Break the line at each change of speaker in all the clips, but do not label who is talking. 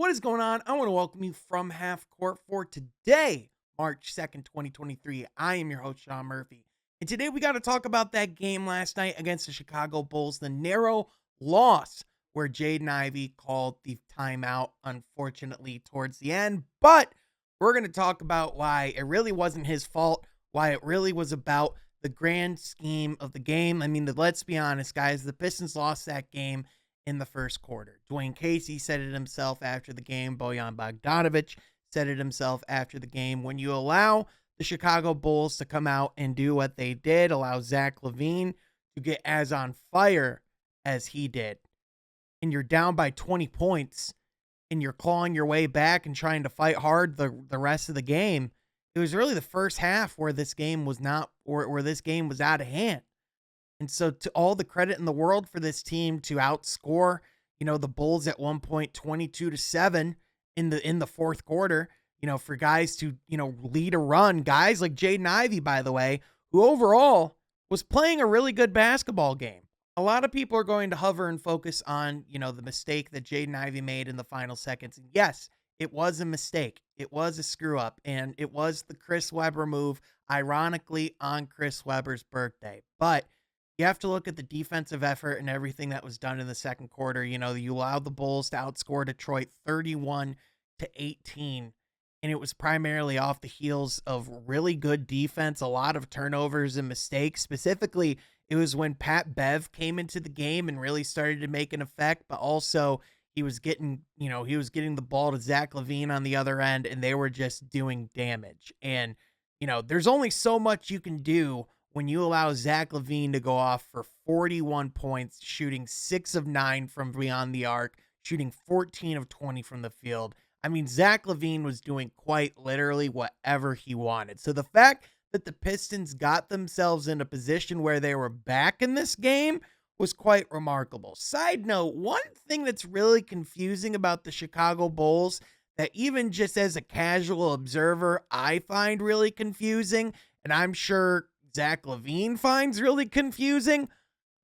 What is going on? I want to welcome you from half court for today, March 2nd, 2023. I am your host, Sean Murphy. And today we got to talk about that game last night against the Chicago Bulls, the narrow loss where Jaden Ivey called the timeout, unfortunately, towards the end. But we're going to talk about why it really wasn't his fault, why it really was about the grand scheme of the game. I mean, let's be honest, guys, the Pistons lost that game in the first quarter. Dwayne Casey said it himself after the game. Bojan Bogdanovic said it himself after the game. When you allow the Chicago Bulls to come out and do what they did, allow Zach LaVine to get as on fire as he did, and you're down by 20 points and you're clawing your way back and trying to fight hard the rest of the game, it was really the first half where this game was not, where this game was out of hand. And so to all the credit in the world for this team to outscore, the Bulls at one point 22-7 in the fourth quarter, for guys to, lead a run, guys like Jaden Ivey, by the way, who overall was playing a really good basketball game. A lot of people are going to hover and focus on, the mistake that Jaden Ivey made in the final seconds. And yes, it was a mistake. It was a screw up, and it was the Chris Webber move, ironically on Chris Webber's birthday. But you have to look at the defensive effort and everything that was done in the second quarter. You allowed the Bulls to outscore Detroit 31-18, and it was primarily off the heels of really good defense, a lot of turnovers and mistakes. Specifically, it was when Pat Bev came into the game and really started to make an effect, but also he was getting the ball to Zach LaVine on the other end, and they were just doing damage. And, there's only so much you can do when you allow Zach LaVine to go off for 41 points, shooting 6 of 9 from beyond the arc, shooting 14 of 20 from the field. I mean, Zach LaVine was doing quite literally whatever he wanted. So the fact that the Pistons got themselves in a position where they were back in this game was quite remarkable. Side note, one thing that's really confusing about the Chicago Bulls that even just as a casual observer, I find really confusing, and I'm sure Zach LaVine finds really confusing.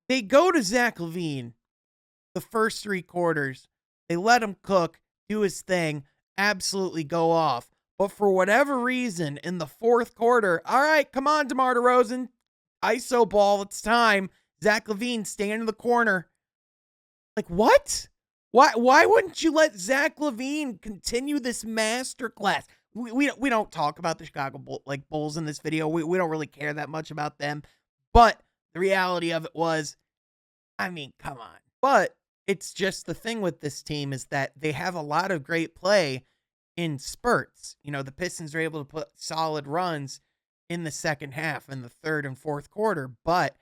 They go to Zach LaVine the first three quarters. They let him cook, do his thing, absolutely go off. But for whatever reason, in the fourth quarter, all right, come on, DeMar DeRozan, ISO ball, it's time. Zach LaVine, stand in the corner. Like, what? Why wouldn't you let Zach LaVine continue this masterclass? We don't talk about the Chicago Bulls in this video. We don't really care that much about them. But the reality of it was, I mean, come on. But it's just the thing with this team is that they have a lot of great play in spurts. The Pistons are able to put solid runs in the second half, in the third and fourth quarter. But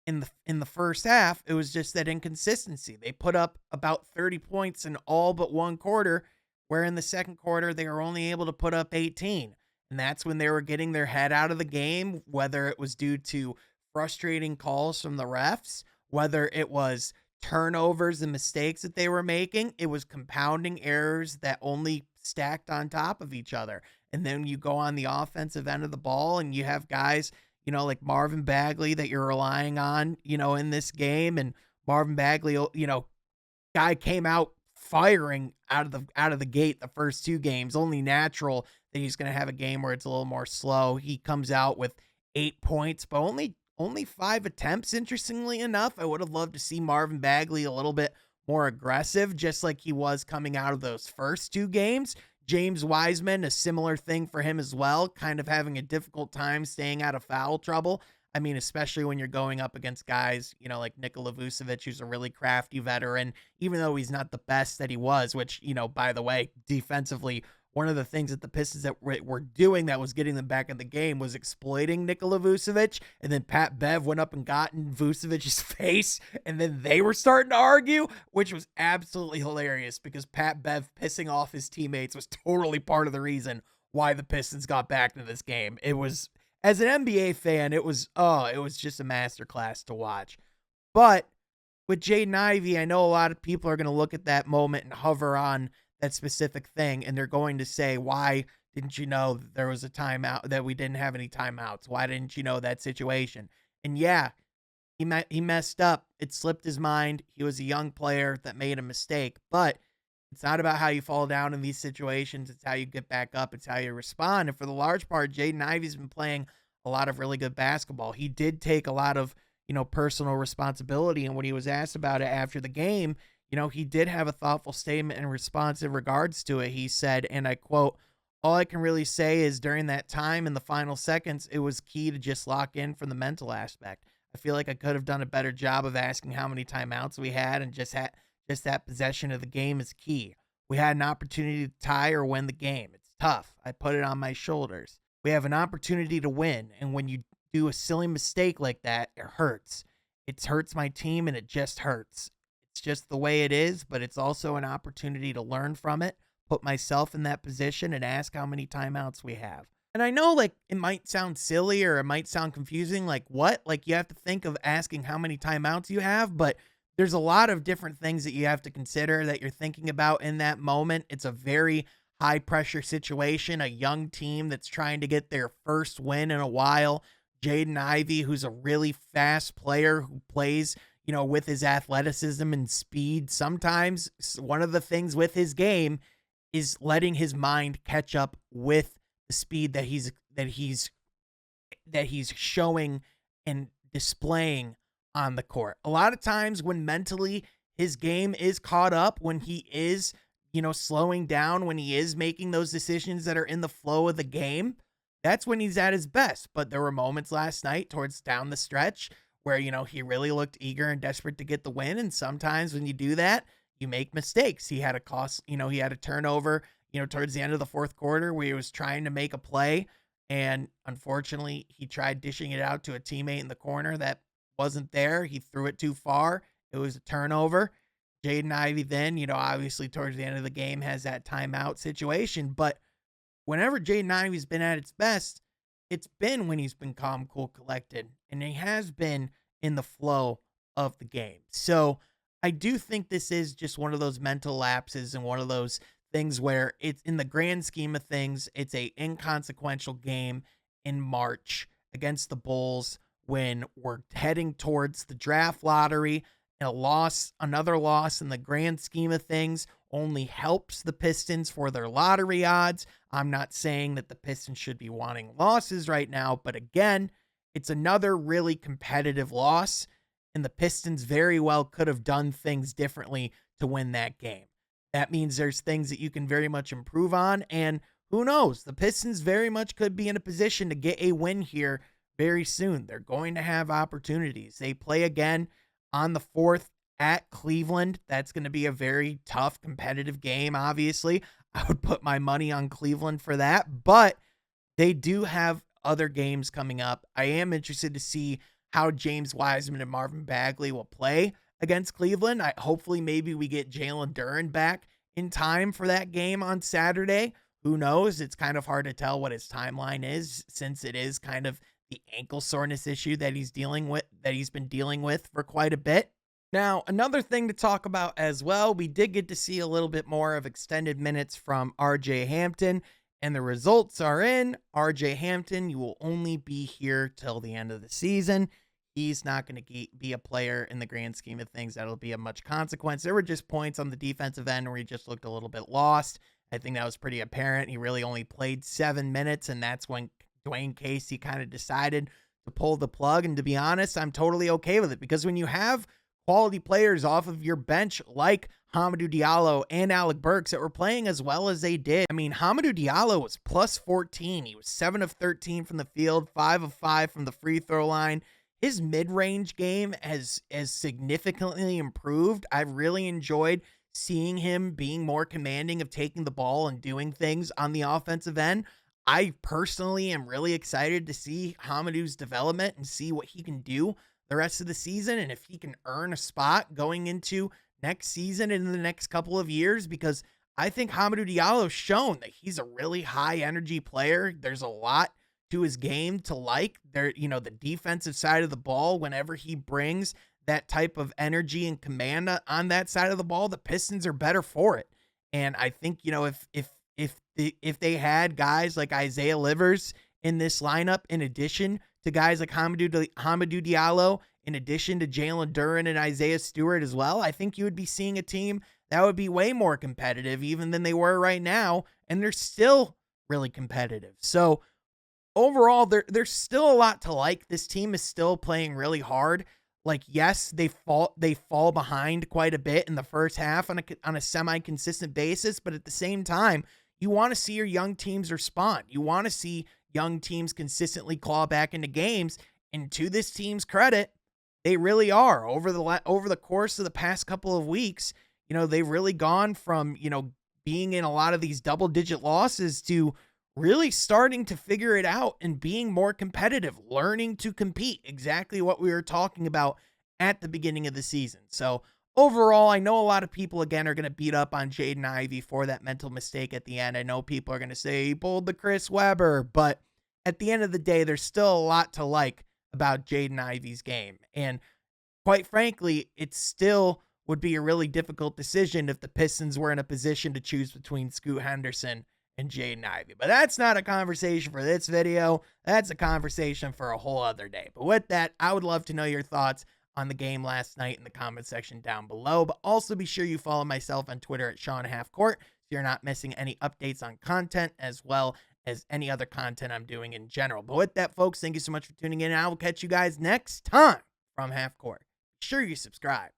in the first half, it was just that inconsistency. They put up about 30 points in all but one quarter, where in the second quarter, they were only able to put up 18. And that's when they were getting their head out of the game, whether it was due to frustrating calls from the refs, whether it was turnovers and mistakes that they were making. It was compounding errors that only stacked on top of each other. And then you go on the offensive end of the ball and you have guys, like Marvin Bagley that you're relying on, in this game. And Marvin Bagley, guy came out firing out of the gate the first two games. Only natural that he's going to have a game where it's a little more slow. He comes out with 8 points, but only 5 attempts. Interestingly enough, I would have loved to see Marvin Bagley a little bit more aggressive, just like he was coming out of those first two games. James Wiseman, a similar thing for him as well, kind of having a difficult time staying out of foul trouble. I mean, especially when you're going up against guys, like Nikola Vucevic, who's a really crafty veteran, even though he's not the best that he was, which, by the way, defensively, one of the things that the Pistons that were doing that was getting them back in the game was exploiting Nikola Vucevic, and then Pat Bev went up and got in Vucevic's face, and then they were starting to argue, which was absolutely hilarious because Pat Bev pissing off his teammates was totally part of the reason why the Pistons got back into this game. It was, as an NBA fan, it was just a masterclass to watch. But with Jaden Ivey, I know a lot of people are going to look at that moment and hover on that specific thing, and they're going to say, why didn't you know that there was a timeout, that we didn't have any timeouts? Why didn't you know that situation? And yeah, he messed up. It slipped his mind. He was a young player that made a mistake, but It's not about how you fall down in these situations. It's how you get back up. It's how you respond. And for the large part, Jaden Ivey's been playing a lot of really good basketball. He did take a lot of, personal responsibility. And when he was asked about it after the game, he did have a thoughtful statement in response in regards to it. He said, and I quote, "All I can really say is during that time in the final seconds, it was key to just lock in from the mental aspect. I feel like I could have done a better job of asking how many timeouts we had and just that possession of the game is key. We had an opportunity to tie or win the game. It's tough. I put it on my shoulders. We have an opportunity to win, and when you do a silly mistake like that, it hurts. It hurts my team, and it just hurts. It's just the way it is, but it's also an opportunity to learn from it, put myself in that position, and ask how many timeouts we have." And I know, like, it might sound silly or it might sound confusing. Like, what? Like, you have to think of asking how many timeouts you have, but there's a lot of different things that you have to consider that you're thinking about in that moment. It's a very high pressure situation, a young team that's trying to get their first win in a while. Jaden Ivey, who's a really fast player who plays, with his athleticism and speed. Sometimes one of the things with his game is letting his mind catch up with the speed that he's showing and displaying on the court. A lot of times when mentally his game is caught up, when he is, slowing down, when he is making those decisions that are in the flow of the game, that's when he's at his best. But there were moments last night towards down the stretch where, he really looked eager and desperate to get the win. And sometimes when you do that, you make mistakes. He had he had a turnover, towards the end of the fourth quarter where he was trying to make a play. And unfortunately, he tried dishing it out to a teammate in the corner that wasn't there. He threw it too far. It was a turnover. Jaden Ivey then, obviously towards the end of the game has that timeout situation. But whenever Jaden Ivey's been at its best, it's been when he's been calm, cool, collected. And he has been in the flow of the game. So I do think this is just one of those mental lapses and one of those things where it's in the grand scheme of things, it's a inconsequential game in March against the Bulls when we're heading towards the draft lottery. Another loss in the grand scheme of things only helps the Pistons for their lottery odds. I'm not saying that the Pistons should be wanting losses right now, but again, it's another really competitive loss, and the Pistons very well could have done things differently to win that game. That means there's things that you can very much improve on, and who knows? The Pistons very much could be in a position to get a win here very soon. They're going to have opportunities. They play again on the 4th at Cleveland. That's going to be a very tough, competitive game, obviously. I would put my money on Cleveland for that, but they do have other games coming up. I am interested to see how James Wiseman and Marvin Bagley will play against Cleveland. Hopefully maybe we get Jalen Duren back in time for that game on Saturday. Who knows? It's kind of hard to tell what his timeline is since it is kind of the ankle soreness issue that he's been dealing with for quite a bit. Now, another thing to talk about as well, we did get to see a little bit more of extended minutes from RJ Hampton, and the results are in. RJ Hampton, you will only be here till the end of the season. He's not going to be a player in the grand scheme of things that'll be of much consequence. There were just points on the defensive end where he just looked a little bit lost. I think that was pretty apparent. He really only played 7 minutes, and that's when Dwayne Casey kind of decided to pull the plug. And to be honest, I'm totally okay with it, because when you have quality players off of your bench like Hamidou Diallo and Alec Burks that were playing as well as they did. I mean, Hamidou Diallo was plus 14. He was 7 of 13 from the field, 5 of 5 from the free throw line. His mid-range game has significantly improved. I've really enjoyed seeing him being more commanding of taking the ball and doing things on the offensive end. I personally am really excited to see Hamidou's development and see what he can do the rest of the season, and if he can earn a spot going into next season and in the next couple of years, because I think Hamidou Diallo's shown that he's a really high energy player. There's a lot to his game to like. The defensive side of the ball, whenever he brings that type of energy and command on that side of the ball, the Pistons are better for it. And I think, if they had guys like Isaiah Livers in this lineup, in addition to guys like Hamidou Diallo in addition to Jalen Duren and Isaiah Stewart as well, I think you would be seeing a team that would be way more competitive even than they were right now. And they're still really competitive. So overall, there's still a lot to like. This team is still playing really hard. Like, yes, they fall behind quite a bit in the first half on a semi-consistent basis, but at the same time, you want to see your young teams respond. You want to see young teams consistently claw back into games, and to this team's credit, they really are. Over the course of the past couple of weeks, they've really gone from, being in a lot of these double-digit losses to really starting to figure it out and being more competitive, learning to compete, exactly what we were talking about at the beginning of the season. So overall, I know a lot of people, again, are going to beat up on Jaden Ivey for that mental mistake at the end. I know people are going to say he pulled the Chris Webber, but at the end of the day, there's still a lot to like about Jaden Ivey's game. And quite frankly, it still would be a really difficult decision if the Pistons were in a position to choose between Scoot Henderson and Jaden Ivey. But that's not a conversation for this video. That's a conversation for a whole other day. But with that, I would love to know your thoughts on the game last night in the comment section down below. But also be sure you follow myself on Twitter at Sean Halfcourt so you're not missing any updates on content as well as any other content I'm doing in general. But with that, folks, thank you so much for tuning in. And I will catch you guys next time from Halfcourt. Be sure you subscribe.